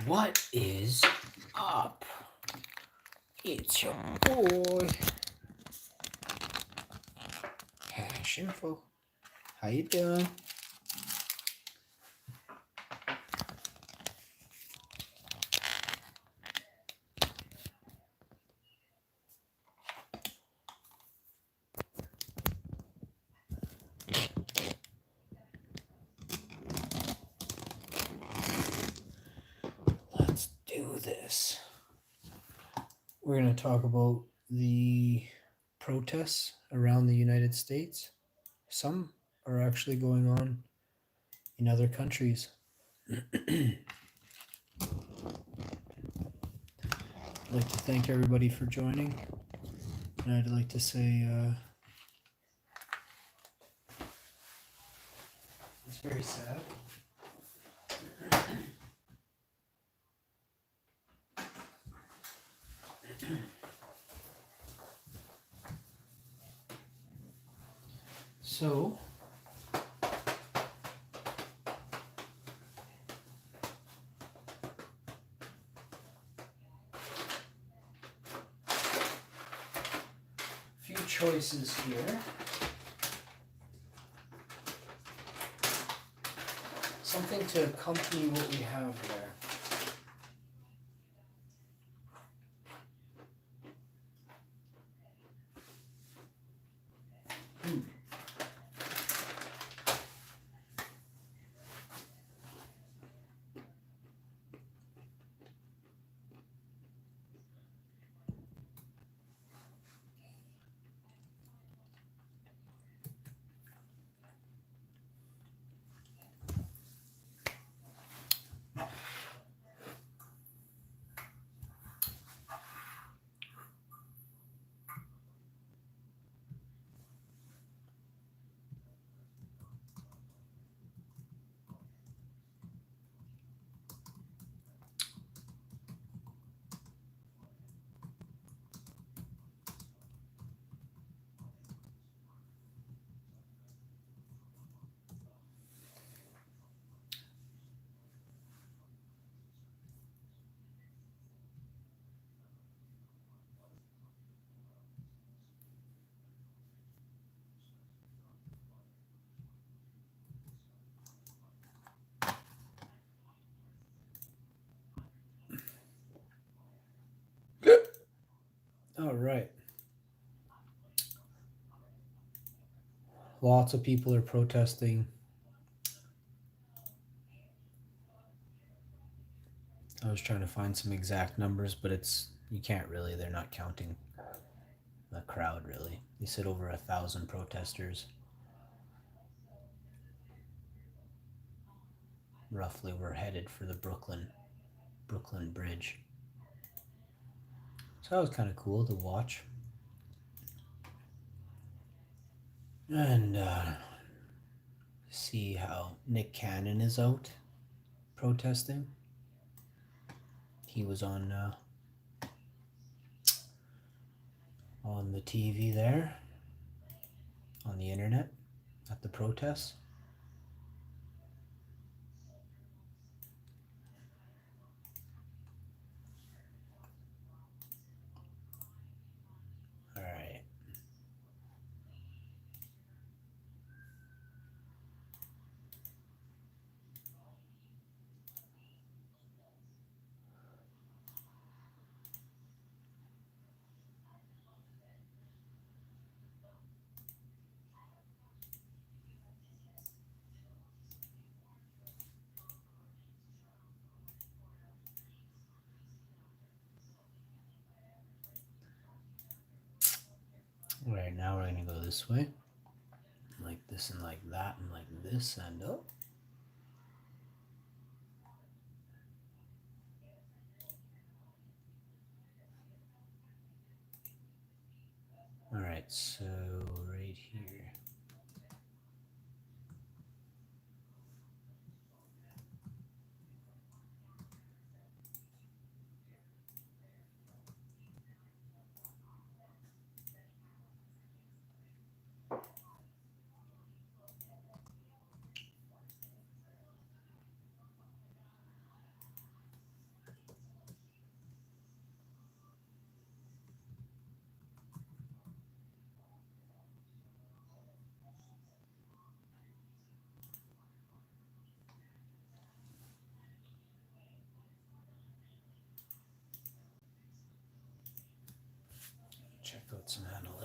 What is up? It's your boy, Hash Info. How you doing? Let's do this. We're going to talk about the protests around the United States. Some are actually going on in other countries. I'd like to thank everybody for joining. And I'd like to say it's very sad. So, few choices here. Something to accompany what we have there. All right. Lots of people are protesting. I was trying to find some exact numbers, but you can't really. They're not counting the crowd really. They said over 1,000 protesters roughly were headed for the Brooklyn Bridge. So that was kind of cool to watch. And see how Nick Cannon is out protesting. He was on the TV there, on the internet, at the protests. All right. All right, now we're going to go this way. Like this and like that and like this and oh. All right, so right here.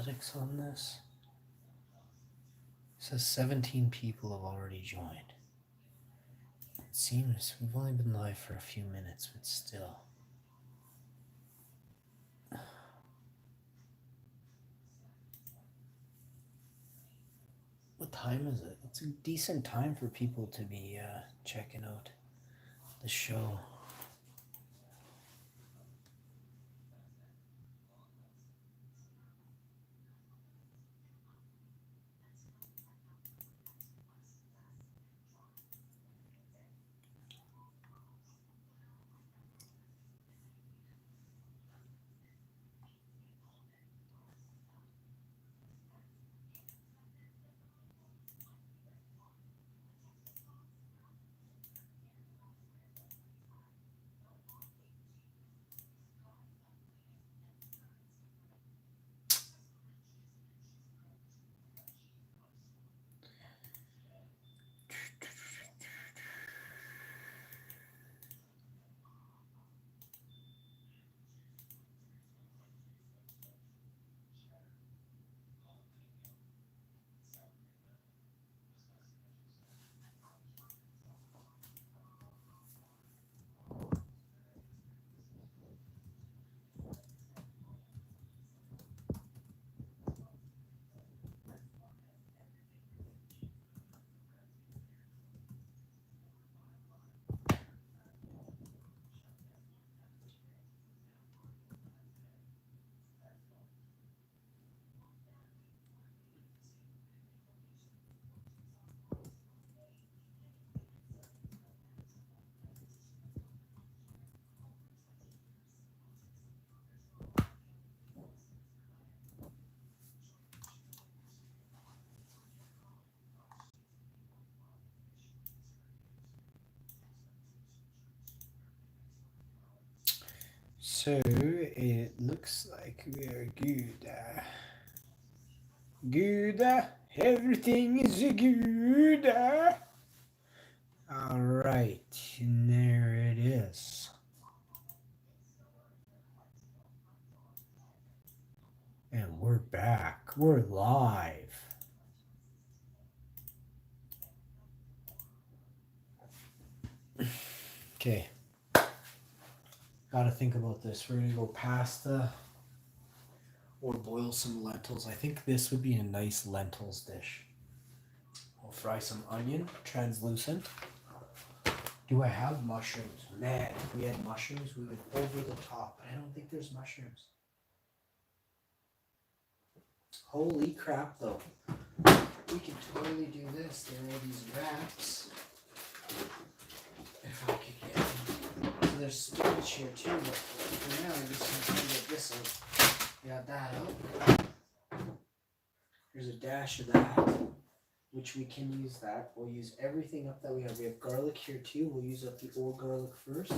analytics on this. It says 17 people have already joined. It seems we've only been live for a few minutes, but still. What time is it? It's a decent time for people to be checking out the show. So it looks like we are good. Good. Everything is good. All right, and there it is. And we're back. We're live. Okay. Gotta think about this. We're gonna go pasta or boil some lentils. I think this would be a nice lentils dish. We'll fry some onion, translucent. Do I have mushrooms? Man, if we had mushrooms, we would over the top. But I don't think there's mushrooms. Holy crap, though. We can totally do this. There are these wraps. If I could get them. So there's spinach here too, but for now I just have to get this out. Got that out. There's a dash of that, which we can use that. We'll use everything up that we have. We have garlic here too. We'll use up the old garlic first.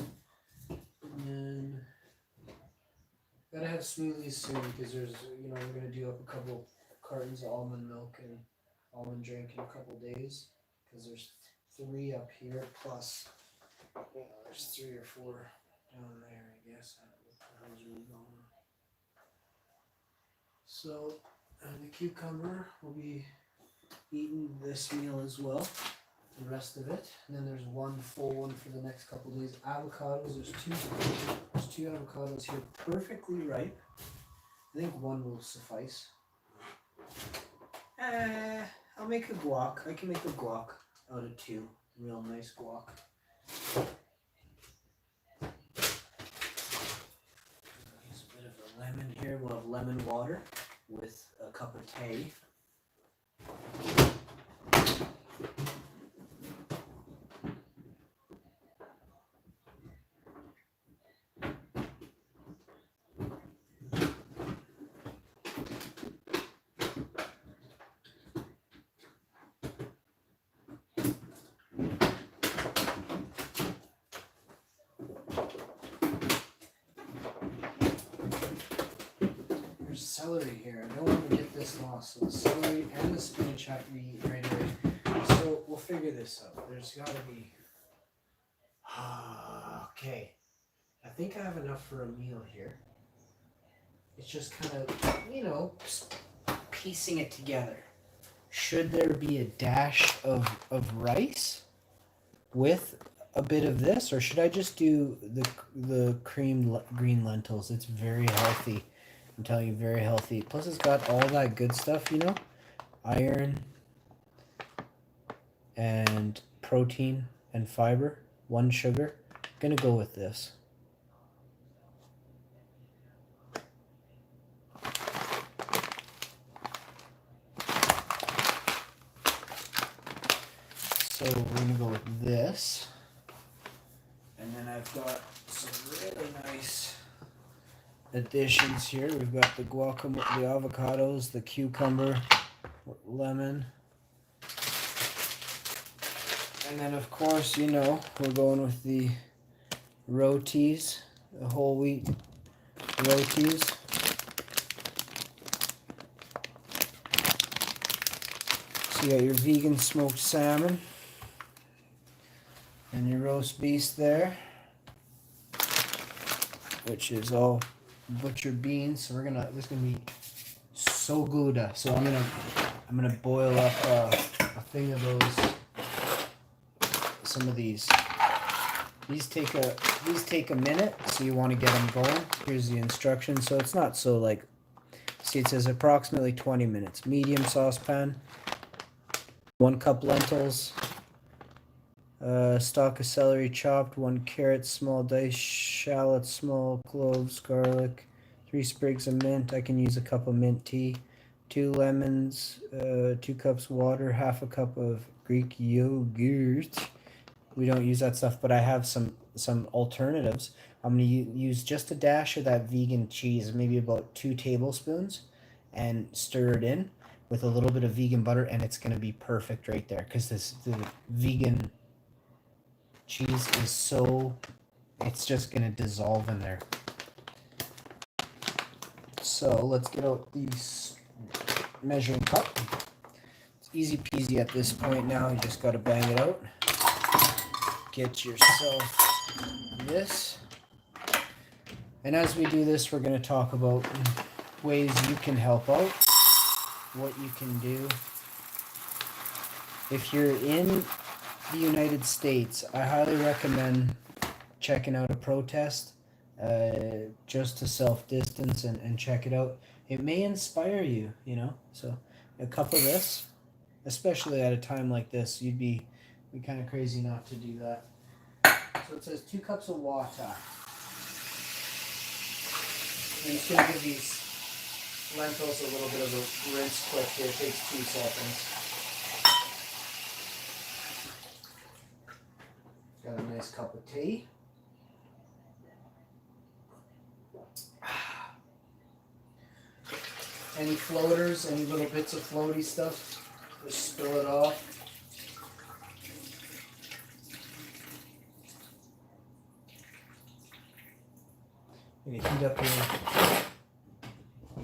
And then gotta have smoothies soon because there's, we're gonna do up a couple cartons of almond milk and almond drink in a couple days because there's 3 up here plus, there's 3 or 4 down there, I guess. I don't know what the hell's really going on. So the cucumber will be eating this meal as well, the rest of it, and then there's one full one for the next couple of days. Avocados, there's two avocados here, perfectly ripe. I think one will suffice. I'll make a guac. I can make a guac out of 2. Real nice guac. Use a bit of a lemon here. We'll have lemon water with a cup of tea. There's celery here. I don't want to get this lost. So the celery and the spinach have to be eaten right away. So we'll figure this out. There's got to be... Okay. I think I have enough for a meal here. It's just kind of, piecing it together, should there be a dash of rice with a bit of this, or should I just do the creamed green lentils? It's very healthy. I'm telling you, very healthy. Plus, it's got all that good stuff, you know, iron and protein and fiber. 1 sugar. I'm gonna go with this. So we're gonna go with this, and then I've got some really nice additions here. We've got the guacamole, the avocados, the cucumber, lemon, and then of course, you know, we're going with the rotis, the whole wheat rotis. So you got your vegan smoked salmon and your roast beef there, which is all butcher beans. So this is gonna be so good. So I'm gonna boil up a thing of those. Some of these take a minute, so you want to get them going. Here's the instructions. So it's not so like, see, it says approximately 20 minutes. Medium saucepan. 1 cup lentils. Stalk of celery chopped, 1 carrot, small diced shallots, small cloves, garlic, 3 sprigs of mint. I can use a cup of mint tea, 2 lemons, 2 cups water, half a cup of Greek yogurt. We don't use that stuff, but I have some alternatives. I'm going to use just a dash of that vegan cheese, maybe about 2 tablespoons, and stir it in with a little bit of vegan butter, and it's going to be perfect right there, because the vegan cheese is so, it's just going to dissolve in there. So let's get out the measuring cup. It's easy peasy at this point now. You just got to bang it out. Get yourself this. And as we do this, we're going to talk about ways you can help out, what you can do. If you're in the United States, I highly recommend checking out a protest, just to self-distance and check it out. It may inspire you, you know. So a cup of this, especially at a time like this, you'd be kind of crazy not to do that. So it says 2 cups of water. I'm just going to give these lentils a little bit of a rinse quick here. It takes 2 seconds. Got a nice cup of tea. Any floaters, any little bits of floaty stuff, just spill it off. You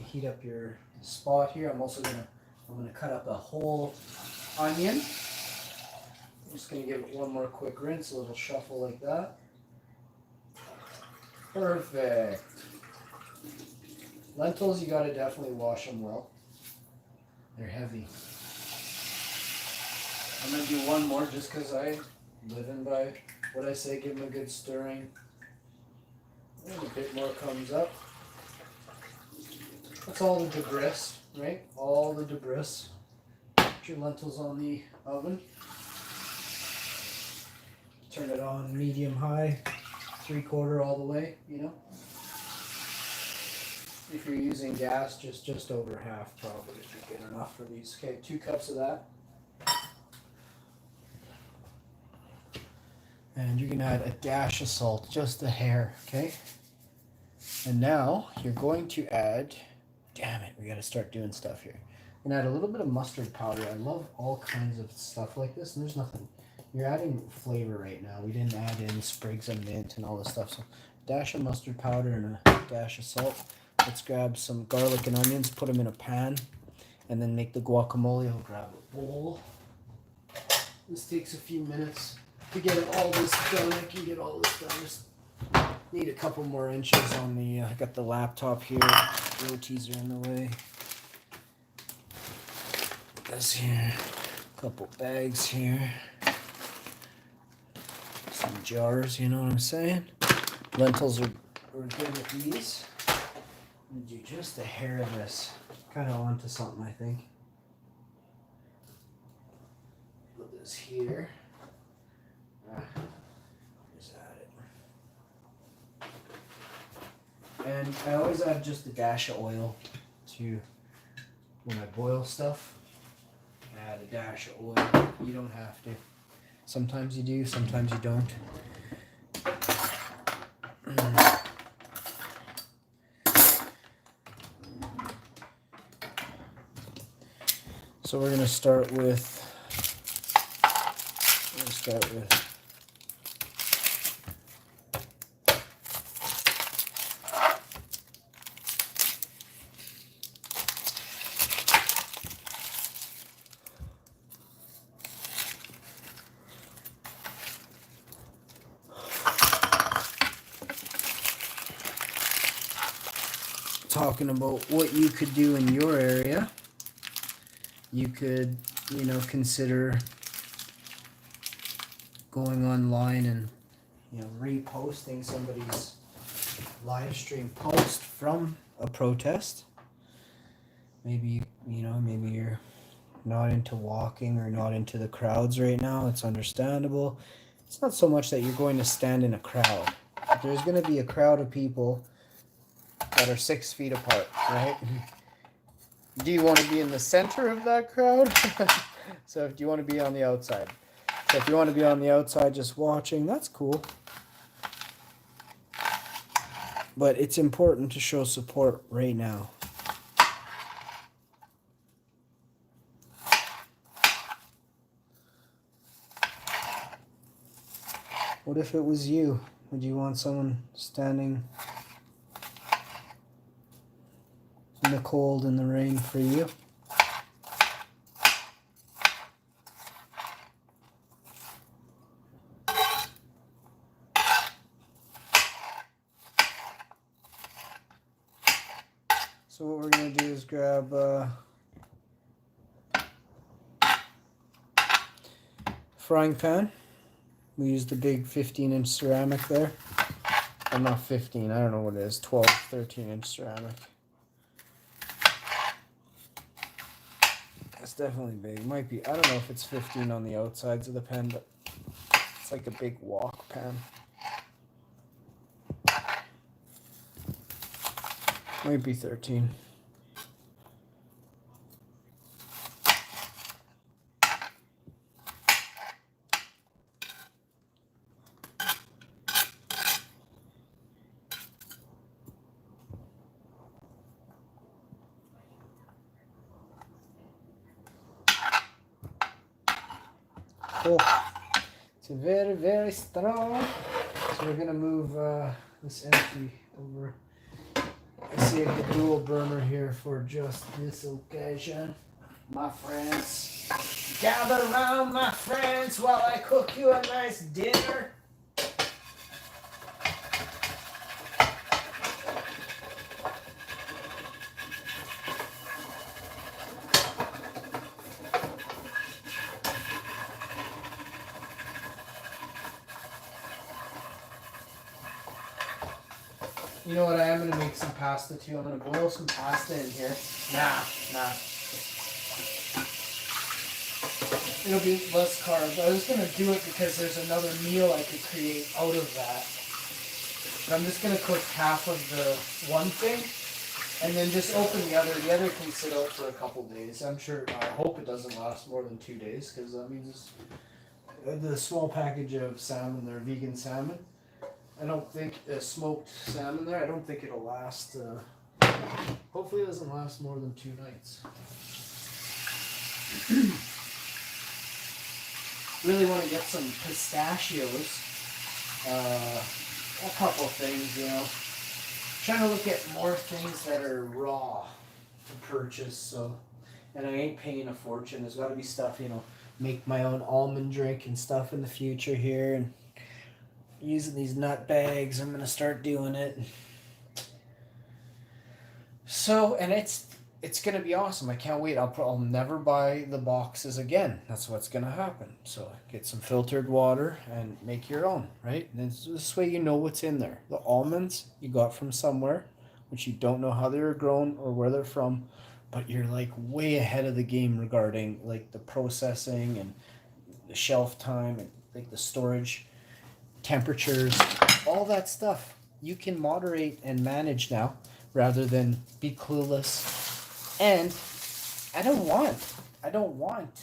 heat up your spot here. I'm gonna cut up a whole onion. I'm just going to give it one more quick rinse, a little shuffle like that. Perfect. Lentils, you got to definitely wash them well. They're heavy. I'm going to do one more just because I live in by what I say, give them a good stirring. And a bit more comes up. That's all the debris, right? All the debris. Put your lentils on the oven. Turn it on medium high, 3/4 all the way, you know. If you're using gas, just over half probably should get enough for these. Okay, 2 cups of that. And you're gonna add a dash of salt, just a hair, okay? And now you're going to add, damn it, we gotta start doing stuff here. And add a little bit of mustard powder. I love all kinds of stuff like this, and there's nothing. You're adding flavor right now. We didn't add in sprigs of mint and all this stuff. So dash of mustard powder and a dash of salt. Let's grab some garlic and onions, put them in a pan, and then make the guacamole. I'll grab a bowl. This takes a few minutes to get all this done. I can get all this done. Just need a couple more inches on the, I got the laptop here. Rotis are in the way. this here. A couple bags here. Some jars, you know what I'm saying? Lentils are good at these. I'm gonna do just a hair of this. Kind of onto something, I think. Put this here. Just add it. And I always add just a dash of oil to when I boil stuff. I add a dash of oil. You don't have to. Sometimes you do, sometimes you don't. So we're going to start with talking about what you could do in your area. You could, consider going online and, reposting somebody's live stream post from a protest. Maybe, maybe you're not into walking or not into the crowds right now. It's understandable. It's not so much that you're going to stand in a crowd. There's going to be a crowd of people that are 6 feet apart, right? Do you want to be in the center of that crowd? So do you want to be on the outside? So if you want to be on the outside just watching, that's cool. But it's important to show support right now. What if it was you? Would you want someone standing in the cold and the rain for you? So what we're going to do is grab frying pan. We used the big 15-inch ceramic there. I'm not 15, I don't know what it is, 12, 13-inch ceramic. It's definitely big. It might be, I don't know if it's 15 on the outsides of the pan, but it's like a big wok pan. Might be 13. Cool. It's very, very strong. So we're gonna move this empty over. I saved the dual burner here for just this occasion. My friends, gather around, my friends, while I cook you a nice dinner. You know what, I am going to make some pasta too. I'm going to boil some pasta in here. Nah. It'll be less carbs. I was going to do it because there's another meal I could create out of that. But I'm just going to cook half of the one thing and then just open the other. The other can sit out for a couple days. I hope it doesn't last more than 2 days because that means the small package of salmon there, vegan salmon. I don't think smoked salmon there. I don't think it'll last. Hopefully, it doesn't last more than 2 nights. Really want to get some pistachios. A couple things, Trying to look at more things that are raw to purchase. So, and I ain't paying a fortune. There's got to be stuff, make my own almond drink and stuff in the future here, and using these nut bags. I'm gonna start doing it. So, and it's it's gonna be awesome. I can't wait. I'll never buy the boxes again. That's what's gonna happen. So get some filtered water and make your own, right? And this way you know what's in there. The almonds you got from somewhere, which you don't know how they were grown or where they're from, but you're like way ahead of the game regarding like the processing and the shelf time and like the storage temperatures, all that stuff. You can moderate and manage now rather than be clueless. And I don't want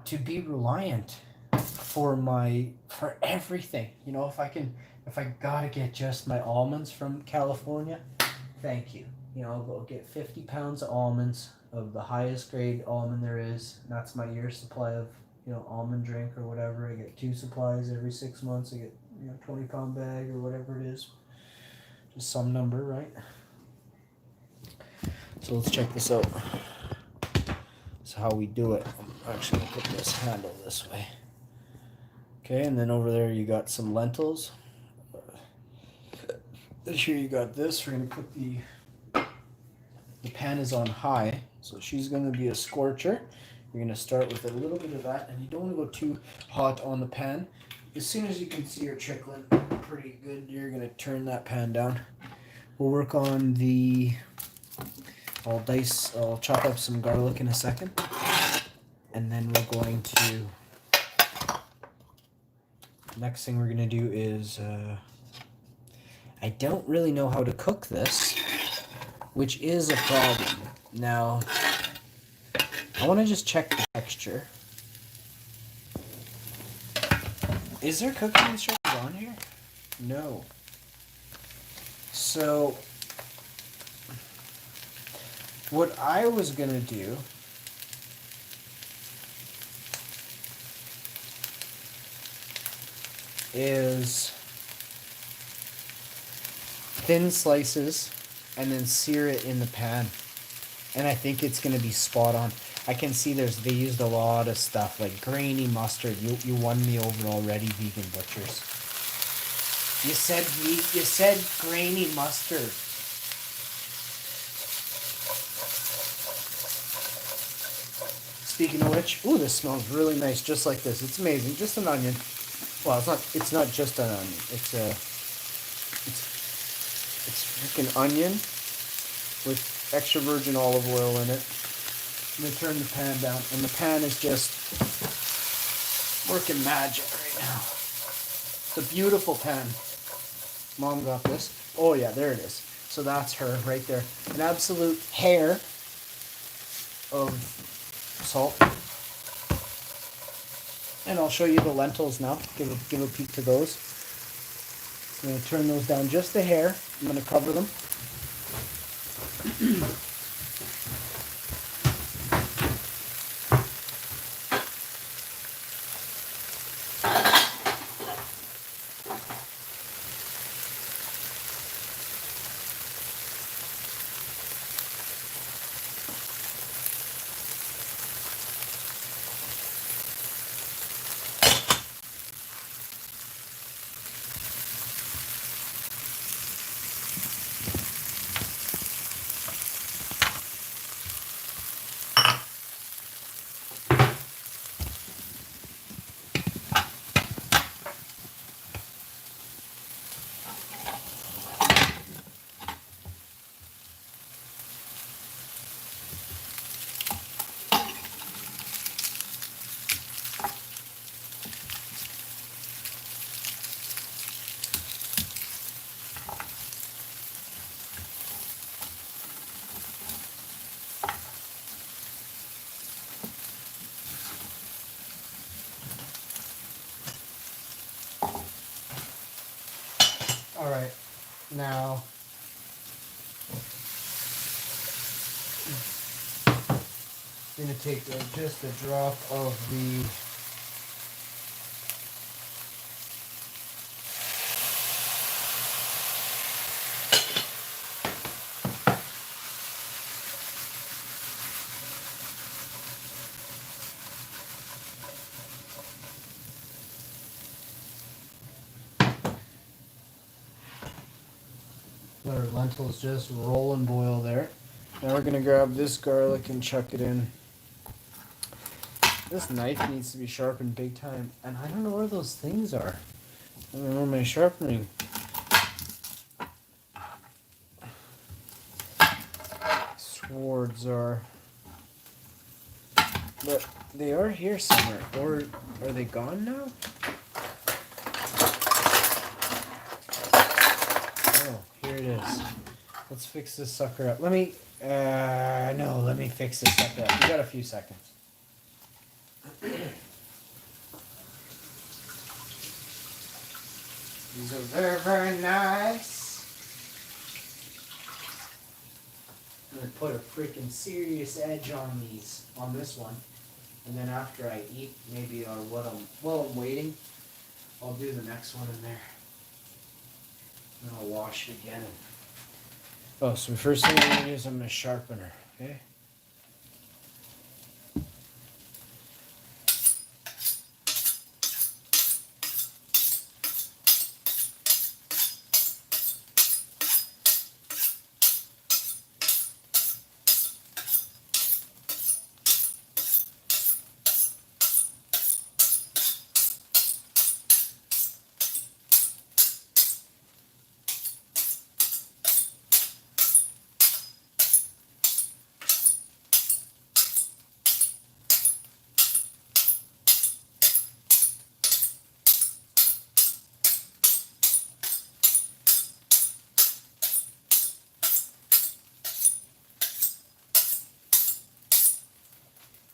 to be reliant for everything. You know, if I gotta get just my almonds from California, thank you. You know, I'll go get 50 pounds of almonds of the highest grade almond there is. And that's my year's supply of, you know, almond drink or whatever. I get 2 supplies every 6 months. I get, you know, 20-pound bag or whatever it is. Just some number, right? So let's check this out. That's how we do it. I'm actually gonna put this handle this way. Okay, and then over there you got some lentils. Here you got this. We're gonna put the pan is on high, so she's gonna be a scorcher. You're gonna start with a little bit of that, and you don't want to go too hot on the pan. As soon as you can see her trickling pretty good, you're gonna turn that pan down. We'll work on the. I'll chop up some garlic in a second, and then we're going to. Next thing we're gonna do is. I don't really know how to cook this, which is a problem. Now, I want to just check the texture. Is there cooking instructions on here? No. So, what I was gonna do is thin slices and then sear it in the pan. And I think it's gonna be spot on. I can see they used a lot of stuff like grainy mustard. You won me over already, vegan butchers. You said meat. You said grainy mustard. Speaking of which, ooh, this smells really nice, just like this. It's amazing. Just an onion. Well, it's not. It's not just an onion. It's freaking onion with extra virgin olive oil in it. I'm gonna turn the pan down, and the pan is just working magic right now. It's a beautiful pan. Mom got this. Oh yeah, there it is. So that's her right there. An absolute hair of salt. And I'll show you the lentils now. Give a peek to those. I'm gonna turn those down just a hair. I'm gonna cover them. All right, now I'm gonna take just a drop of the let our lentils just roll and boil there. Now we're gonna grab this garlic and chuck it in. This knife needs to be sharpened big time, and I don't know where those things are. I don't know where my sharpening swords are. But they are here somewhere. Or are they gone now? Oh, here it is. Let's fix this sucker up. Let me fix this sucker up. We got a few seconds. These are very, very nice. I'm gonna put a freaking serious edge on this one. And then after I eat, maybe while I'm waiting, I'll do the next one in there. And I'll wash it again. Oh, so the first thing I'm gonna do is I'm gonna sharpen her, okay?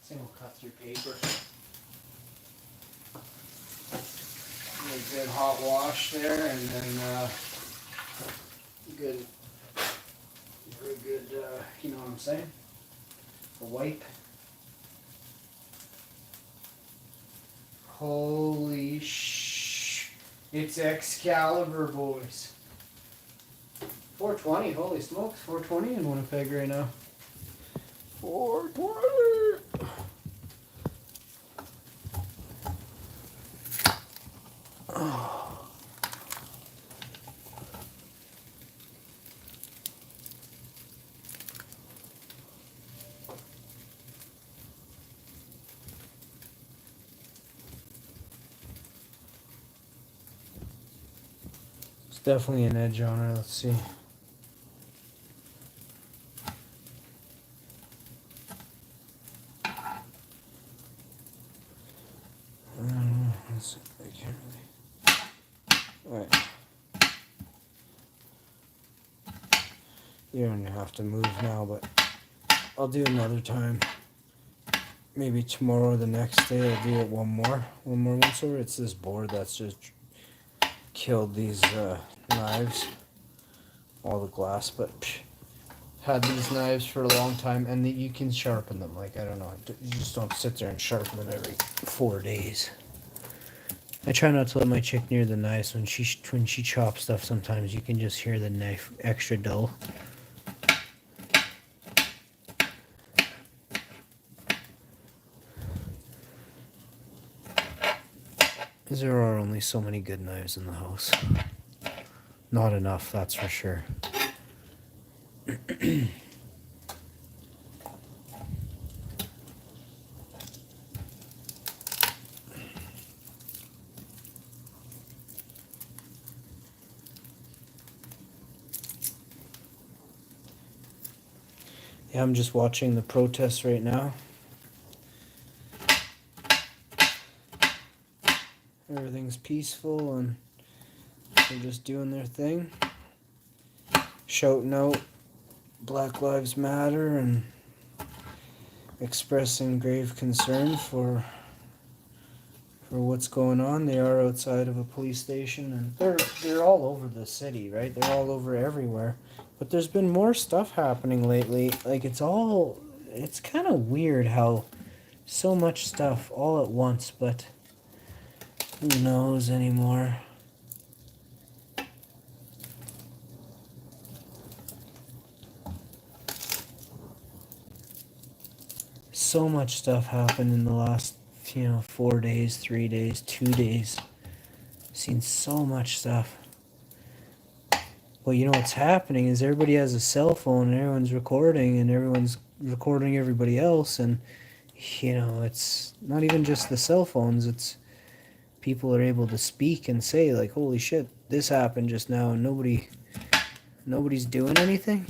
Then we'll cut through paper. A good hot wash there, and then good, you know what I'm saying? A wipe. Holy sh! It's Excalibur, boys. 420, holy smokes, 420 in Winnipeg right now. 420! It's definitely an edge on her, let's see. I can't really. Alright. You don't have to move now, but I'll do another time. Maybe tomorrow or the next day I'll do it one more once over. It's this board that's just killed these knives. All the glass, but had these knives for a long time, and you can sharpen them. Like, I don't know, you just don't sit there and sharpen them every 4 days. I try not to let my chick near the knives. When she chops stuff, sometimes you can just hear the knife extra dull. There are only so many good knives in the house. Not enough, that's for sure. Yeah, I'm just watching the protests right now. Everything's peaceful and they're just doing their thing. Shouting out Black Lives Matter and expressing grave concern for what's going on. They are outside of a police station, and they're all over the city, right? They're all over everywhere. But there's been more stuff happening lately. Like, it's kind of weird how so much stuff all at once, but who knows anymore? So much stuff happened in the last 4 days, 3 days, 2 days. Seen so much stuff. Well, you know what's happening is everybody has a cell phone and everyone's recording and everyone's recording everybody else, and you know, it's not even just the cell phones, it's people are able to speak and say like, holy shit, this happened just now, and nobody's doing anything.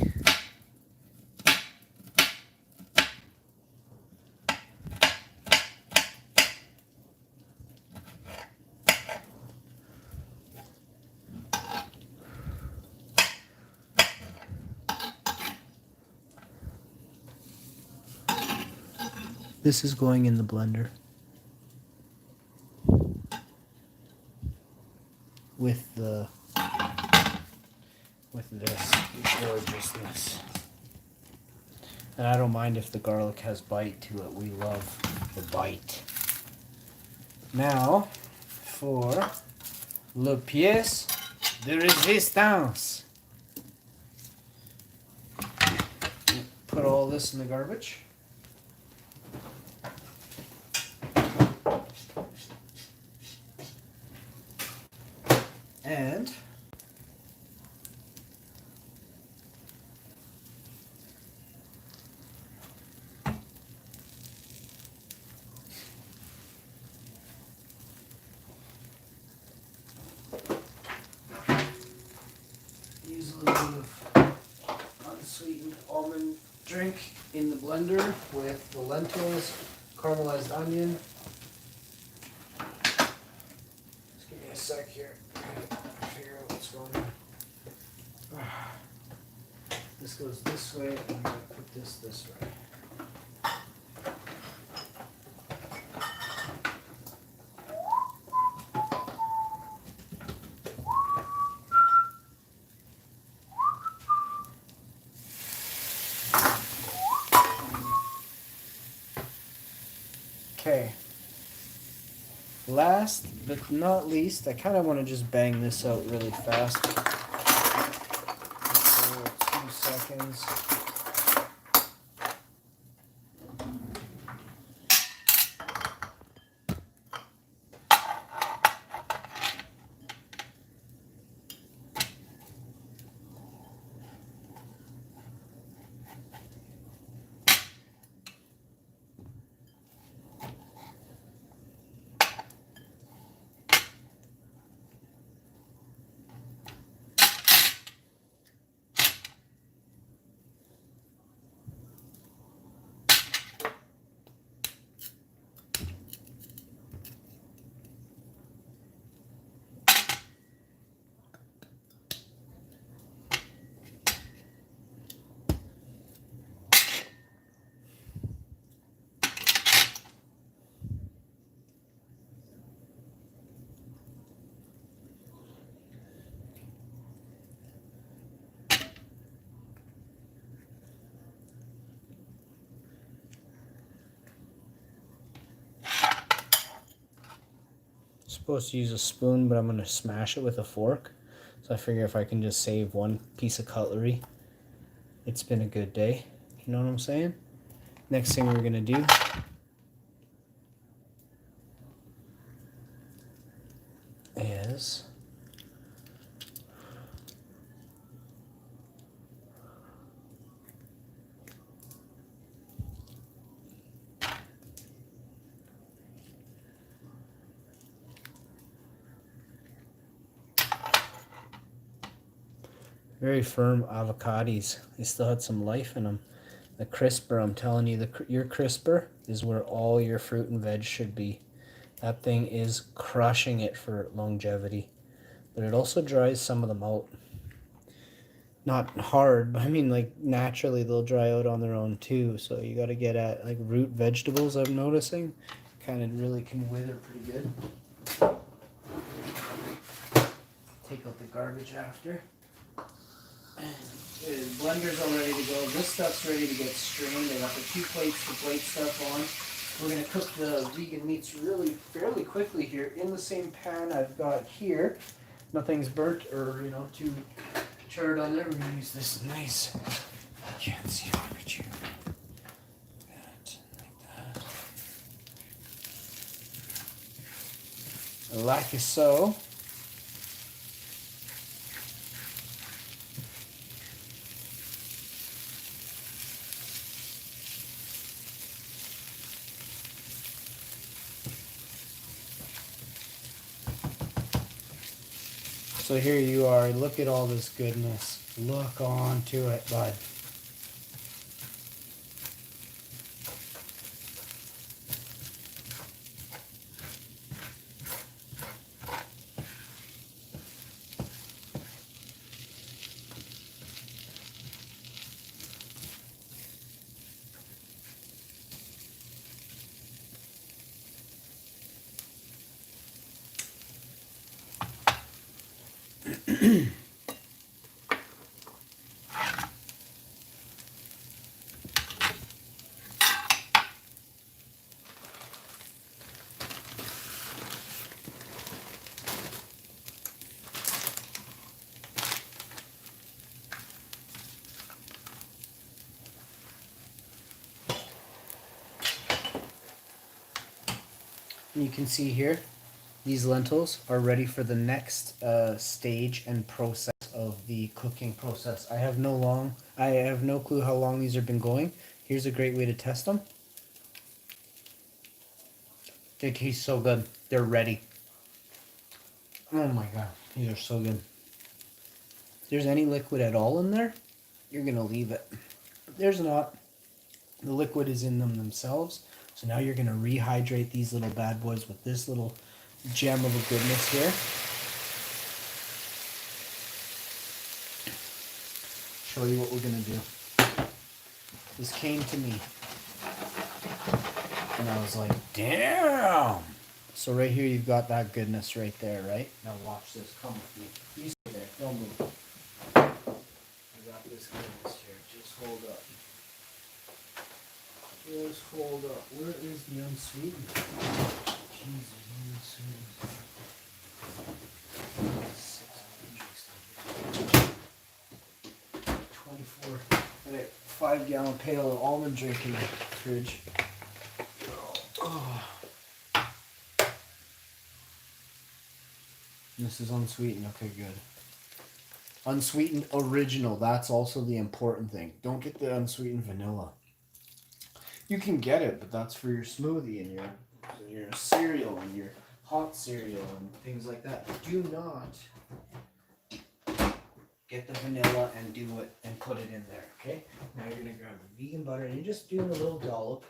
This is going in the blender with this gorgeousness. And I don't mind if the garlic has bite to it. We love the bite. Now, for le pièce de résistance. Put all this in the garbage. And use a little bit of unsweetened almond drink in the blender with the lentils, caramelized onion. Just give me a sec here. Figure out what's going on. This goes this way, and I'm going to put this way. Okay. Last but not least, I kind of want to just bang this out really fast. 2 seconds. Supposed to use a spoon, but I'm going to smash it with a fork. So I figure if I can just save one piece of cutlery, it's been a good day. You know what I'm saying? Next thing we're going to do is very firm avocados. They still had some life in them. The crisper, I'm telling you, your crisper is where all your fruit and veg should be. That thing is crushing it for longevity. But it also dries some of them out. Not hard, but I mean like naturally they'll dry out on their own too. So you got to get at like root vegetables, I'm noticing. Kind of really can wither pretty good. Take out the garbage after. The blender's all ready to go. This stuff's ready to get strained. I got the 2 plates to plate stuff on. We're going to cook the vegan meats fairly quickly here in the same pan I've got here. Nothing's burnt or, you know, too charred on there. We're going to use this nice, I can't see it, but you, like that. Like so. So here you are. Look at all this goodness. Look onto it, bud. You can see here, these lentils are ready for the next stage and process of the cooking process. I have no clue how long these have been going. Here's a great way to test them. They taste so good. They're ready. Oh my god, these are so good. If there's any liquid at all in there, you're gonna leave it. If there's not, the liquid is in them themselves. So now you're gonna rehydrate these little bad boys with this little gem of a goodness here. Show you what we're gonna do. This came to me and I was like, damn. So right here you've got that goodness right there, right? Now watch this, come with me. You stay there, don't move. I got this goodness here, just hold up. Just hold up. Where is the unsweetened? Jesus, unsweetened. 24. I got a 5-gallon pail of almond drink in the fridge. Oh. This is unsweetened. Okay, good. Unsweetened original. That's also the important thing. Don't get the unsweetened vanilla. You can get it, but that's for your smoothie and your cereal and your hot cereal and things like that. Do not get the vanilla and do it and put it in there, okay? Now you're gonna grab the vegan butter and you're just doing a little dollop.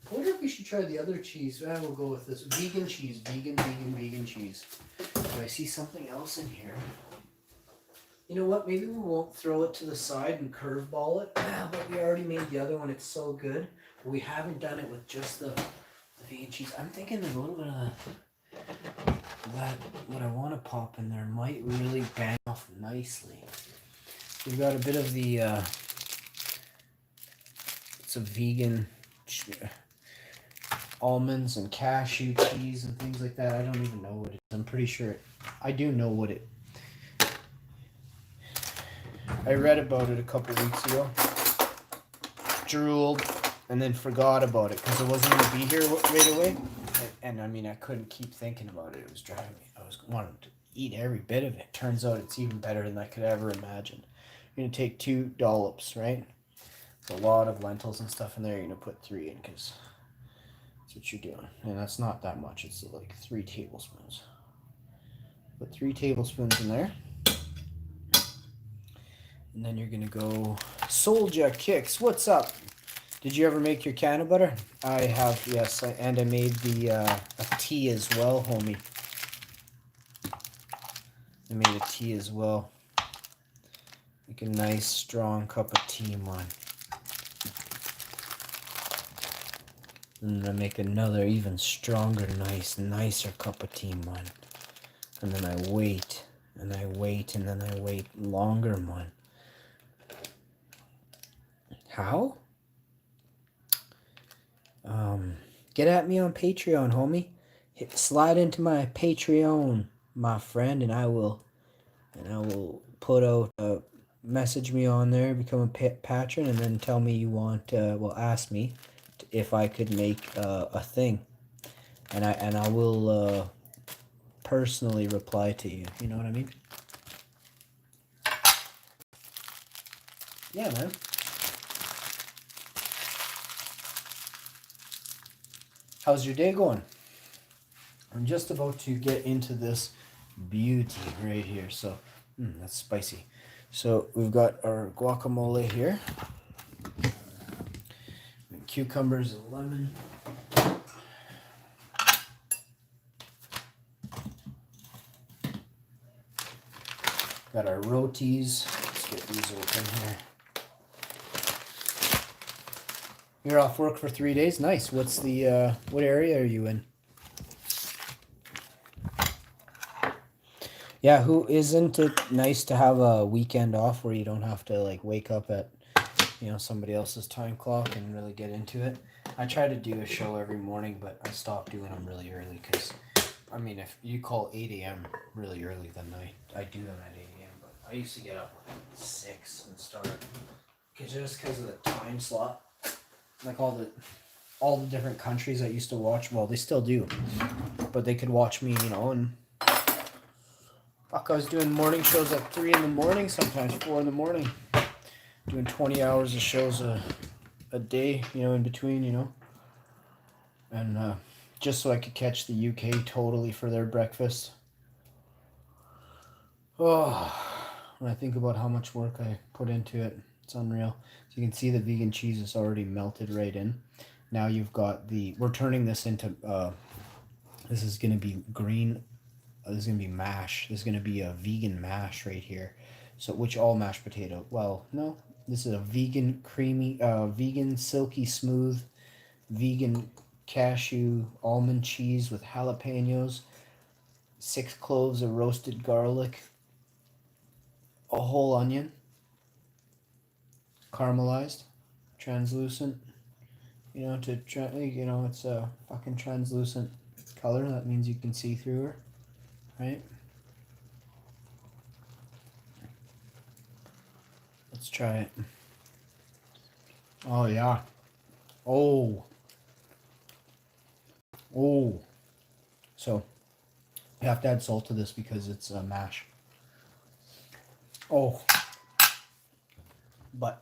I wonder if we should try the other cheese. We'll go with this. Vegan cheese. Vegan cheese. Do I see something else in here? You know what? Maybe we won't throw it to the side and curveball it. But we already made the other one. It's so good. But we haven't done it with just the vegan cheese. I'm thinking a little bit of that. What I want to pop in there might really bang off nicely. We've got a bit of the. It's a vegan. Almonds and cashew cheese and things like that. I don't even know what it is. I'm pretty sure I do know what it. I read about it a couple weeks ago, drooled, and then forgot about it because it wasn't going to be here right away. And I mean, I couldn't keep thinking about it. It was driving me. I was wanting to eat every bit of it. Turns out it's even better than I could ever imagine. You're going to take 2 dollops, right? There's a lot of lentils and stuff in there. You're going to put 3 in because that's what you're doing. And that's not that much. It's like 3 tablespoons. Put 3 tablespoons in there. And then you're going to go Soulja Kicks. What's up? Did you ever make your can of butter? I have, yes. And I made the a tea as well, homie. I made a tea as well. Make a nice, strong cup of tea, man. And I make another even stronger, nicer cup of tea, man. And then I wait, and I wait, and then I wait longer, man. How? Get at me on Patreon, homie. Slide into my Patreon, my friend, and I will put out message me on there, become a patron, and then tell me you want. Ask me if I could make a thing, and I will personally reply to you. You know what I mean? Yeah, man. How's your day going? I'm just about to get into this beauty right here. So That's spicy. So we've got our guacamole here, cucumbers and lemon. Got our rotis. Let's get these open here. You're off work for 3 days. Nice. What's the what area are you in? Yeah, who isn't it nice to have a weekend off where you don't have to like wake up at somebody else's time clock and really get into it? I try to do a show every morning, but I stopped doing them really early because, I mean, if you call 8 a.m. really early, then I do them at 8 a.m. But I used to get up like 6 and start, just because of the time slot. Like all the different countries I used to watch, well, they still do, but they could watch me, and fuck, I was doing morning shows at 3 in the morning, sometimes 4 in the morning, doing 20 hours of shows a day, in between, and just so I could catch the UK totally for their breakfast. Oh, when I think about how much work I put into it, it's unreal. So you can see the vegan cheese is already melted right in. Now you've got we're turning this into, this is going to be green, this is going to be mash. This is going to be a vegan mash right here. So, which all mashed potato? Well, no, this is a vegan creamy, vegan silky smooth, vegan cashew almond cheese with jalapenos, 6 cloves of roasted garlic, a whole onion, caramelized, translucent. It's a fucking translucent color. That means you can see through her, right? Let's try it. Oh yeah. Oh. So you have to add salt to this because it's a mash. Oh. But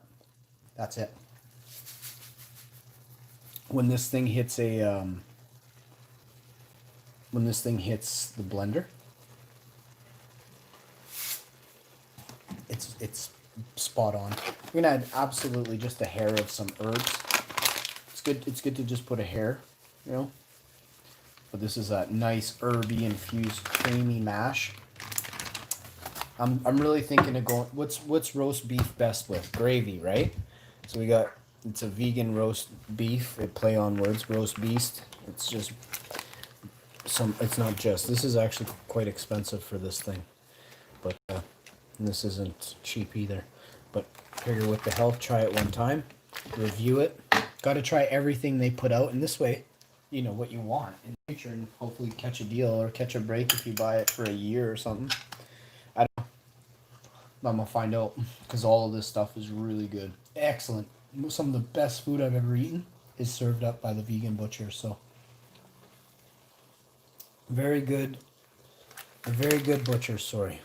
that's it. When this thing hits the blender, it's spot on. We're gonna add absolutely just a hair of some herbs. It's good to just put a hair, But this is a nice herby infused creamy mash. I'm really thinking of going. What's roast beef best with? Gravy, right? So it's a vegan roast beef. They play on words, roast beast. It's just it's not just. This is actually quite expensive for this thing, but this isn't cheap either. But figure what the hell, try it one time, review it. Got to try everything they put out, and this way, you know what you want in the future, and hopefully catch a deal or catch a break if you buy it for a year or something. I don't know. I'm gonna find out because all of this stuff is really good, excellent. Some of the best food I've ever eaten is served up by the vegan butcher. So very good, a very good butcher. Sorry,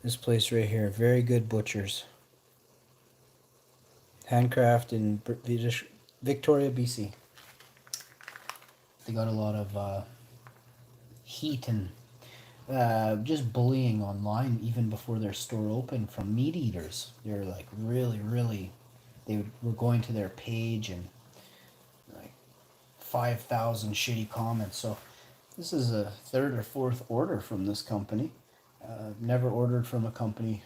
this place right here, very good butchers. Handcraft in Victoria, BC. They got a lot of heat and just bullying online even before their store opened from meat eaters. They're like really, were going to their page and like 5,000 shitty comments. So this is a 3rd or 4th order from this company. Never ordered from a company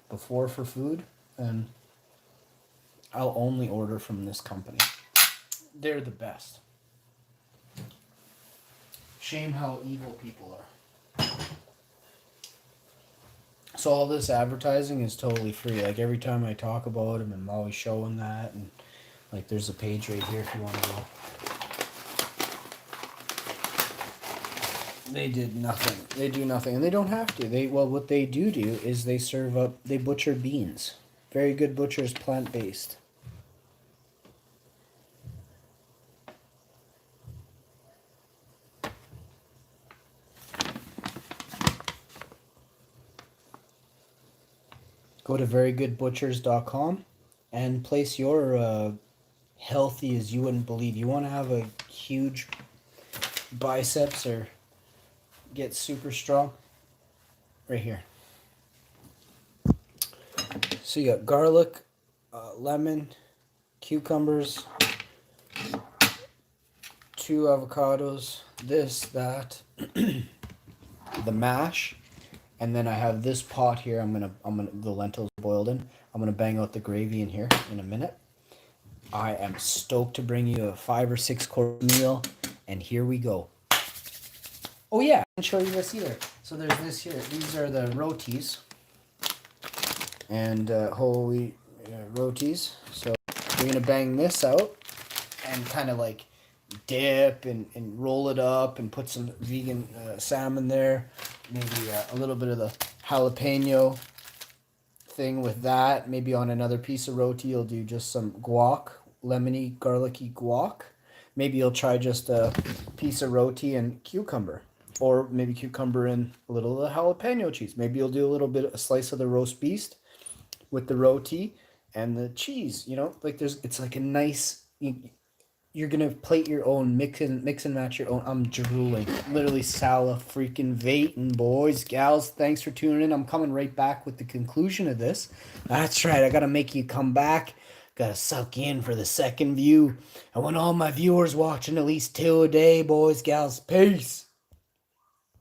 before for food, and I'll only order from this company. They're the best. Shame how evil people are. So all this advertising is totally free. Like every time I talk about them, I'm always showing that, and like there's a page right here if you want to go. They did nothing. They do nothing, and they don't have to. What they do is they butcher beans. Very good butchers, plant-based. Go to verygoodbutchers.com and place your healthy as you wouldn't believe. You want to have a huge biceps or get super strong? Right here. So you got garlic, lemon, cucumbers, 2 avocados, this, that, the mash, and then I have this pot here. I'm gonna the lentils boiled in. I'm gonna bang out the gravy in here in a minute. I am stoked to bring you a 5 or 6 course meal, and here we go. Oh yeah, I didn't show you this either. So there's this here. These are the rotis, and whole wheat rotis. So we're gonna bang this out and kind of like dip and roll it up and put some vegan salmon there. Maybe a little bit of the jalapeno thing with that. Maybe on another piece of roti, you'll do just some guac, lemony, garlicky guac. Maybe you'll try just a piece of roti and cucumber. Or maybe cucumber and a little of the jalapeno cheese. Maybe you'll do a little bit, a slice of the roast beef with the roti and the cheese. You know, like it's like a nice. You're gonna plate your own, mix and match your own. I'm drooling, literally sala freaking vating, boys, gals. Thanks for tuning in. I'm coming right back with the conclusion of this. That's right. I gotta make you come back. Gotta suck you in for the second view. I want all my viewers watching at least 2 a day, boys, gals. Peace.